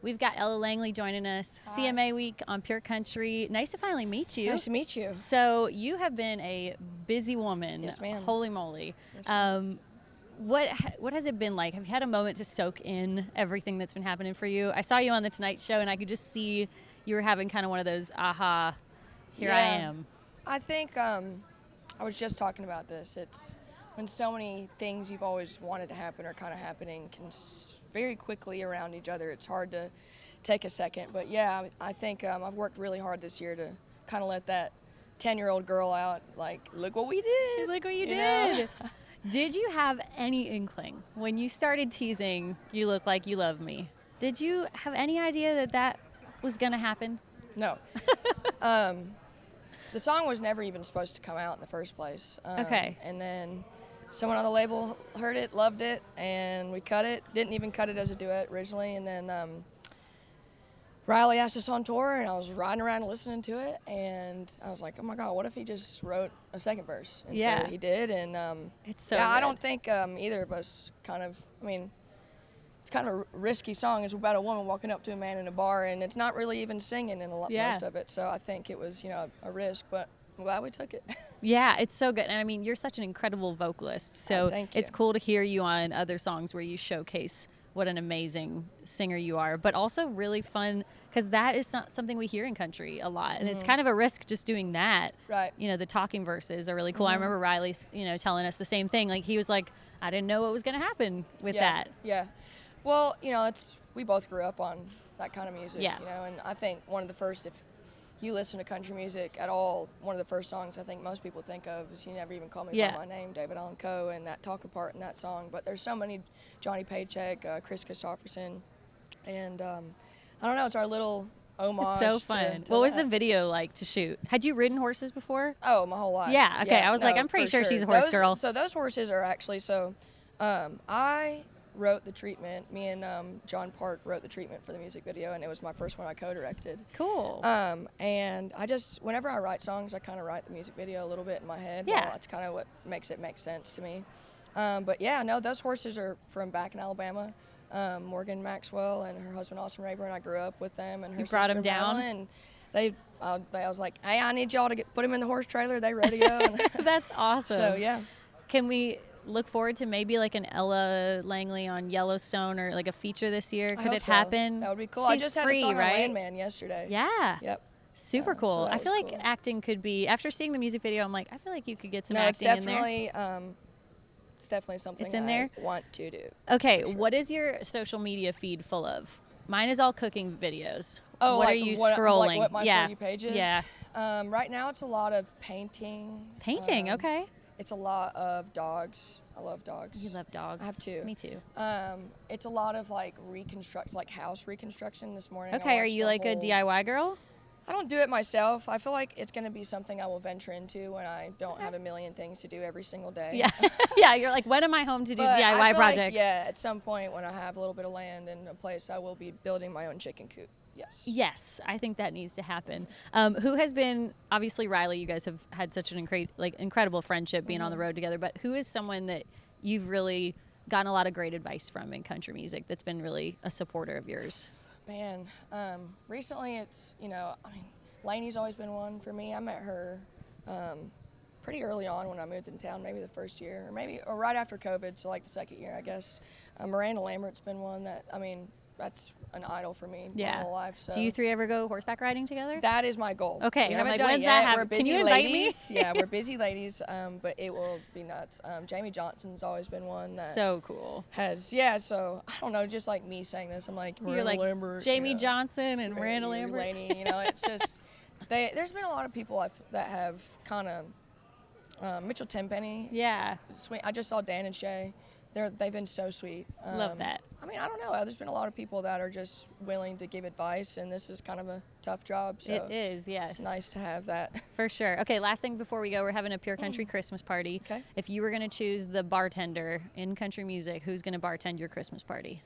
We've got Ella Langley joining us, Hi. CMA Week on Pure Country. Nice to finally meet you. Nice to meet you. So you have been a busy woman. Yes, ma'am. Holy moly. Yes, ma'am. What has it been like? Have you had a moment to soak in everything that's been happening for you? I saw you on The Tonight Show, and I could just see you were having kind of one of those, aha, here I am. I think I was just talking about this. It's when so many things you've always wanted to happen are kind of happening very quickly around each other. It's hard to take a second. But yeah, I think I've worked really hard this year to kind of let that 10-year-old girl out, like, look what we did. Look what you know? did. Did you have any inkling when you started teasing, "You look like you love me"? Did you have any idea that was going to happen? No. The song was never even supposed to come out in the first place. Okay. And then someone on the label heard it, loved it, and we cut it. Didn't even cut it as a duet originally. And then Riley asked us on tour, and I was riding around listening to it, and I was like, oh my God, what if he just wrote a second verse? And Yeah. so he did, and It's so yeah, I good. don't think either of us it's kind of a risky song. It's about a woman walking up to a man in a bar, and it's not really even singing in Yeah. most of it. So I think it was, a risk, but I'm glad we took it. Yeah, it's so good. And I mean, you're such an incredible vocalist. So thank you. it's cool to hear you on other songs where you showcase what an amazing singer you are, but also really fun because that is not something we hear in country a lot. And it's kind of a risk just doing that. Right. The talking verses are really cool. I remember Riley, telling us the same thing. Like he was like, I didn't know what was going to happen with that. Yeah. Well, we both grew up on that kind of music, Yeah. and I think one of the first, if you listen to country music at all, one of the first songs I think most people think of is You Never Even Call Me By My Name, David Allan Coe, and that talking part in that song. But there's so many, Johnny Paycheck, Chris Christopherson, and I don't know, it's our little homage. It's so fun. To What was that. the video like to shoot? Had you ridden horses before? Oh, my whole life. Yeah, okay. I was like, I'm pretty for sure she's a horse girl. So those horses are actually, I wrote the treatment. Me and John Park wrote the treatment for the music video, and it was my first one I co-directed. Cool. And whenever I write songs, I kind of write the music video a little bit in my head. Yeah. Well, that's kind of what makes it make sense to me. But yeah, no, those horses are from back in Alabama. Morgan Maxwell and her husband Austin Rayburn. I grew up with them, and her You brought sister them down? Madeline, and I was like, hey, I need y'all to put them in the horse trailer. They ready to go. And That's awesome. so yeah. Can we look forward to maybe like an Ella Langley on Yellowstone or like a feature this year? I Could hope it so. happen? That would be cool. She's I just had free, a song right? on Landman yesterday. Yeah. Yep. Super So cool. that I was feel like cool. acting could be, after seeing the music video, I'm like, I feel like you could get some No, acting in there. it's definitely something It's in there? I want to do. Okay, for sure. what is your social media feed full of? Mine is all cooking videos. Oh, what like are you what, scrolling? Like what my yeah. For You page is? Yeah. Right now it's a lot of painting. Painting, okay. It's a lot of dogs. I love dogs. You love dogs. I have two. Me too. It's a lot of like house reconstruction this morning. I Okay, are watched you the like a whole- DIY girl? I don't do it myself. I feel like it's going to be something I will venture into when I don't have a million things to do every single day. Yeah. Yeah, you're like, when am I home to do But I DIY feel like, projects? yeah, at some point when I have a little bit of land and a place, I will be building my own chicken coop. Yes. Yes, I think that needs to happen. Who has been, obviously Riley, you guys have had such an incredible friendship being on the road together, but who is someone that you've really gotten a lot of great advice from in country music that's been really a supporter of yours? Man, recently it's, Lainey's always been one for me. I met her pretty early on when I moved in town, maybe the first year, or right after COVID, so like the second year, I guess. Miranda Lambert's been one that, that's an idol for me my whole life. So. Do you three ever go horseback riding together? That is my goal. Okay, we I'm haven't like, done when's it that yet. happen? We're busy Can you invite ladies. me? Yeah, we're busy ladies, but it will be nuts. Jamie Johnson's always been one that So cool. so I don't know, just like me saying this, I'm like, You're like Lambert, Jamie Johnson and Miranda Randy, Lambert. Laney, it's just, there's been a lot of people that have kind of, Mitchell Tenpenny. Yeah, Sweet. I just saw Dan and Shay. They've been so sweet. love that. I don't know. There's been a lot of people that are just willing to give advice, and this is kind of a tough job. So It is, yes. It's nice to have that. For sure. Okay, last thing before we go, we're having a Pure Country Christmas party. Okay. If you were going to choose the bartender in country music, who's going to bartend your Christmas party?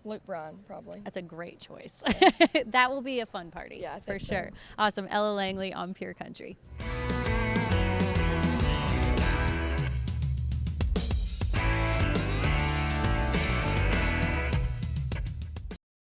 Luke Bryan, probably. That's a great choice. That will be a fun party. Yeah, I for think so. sure. Awesome. Ella Langley on Pure Country.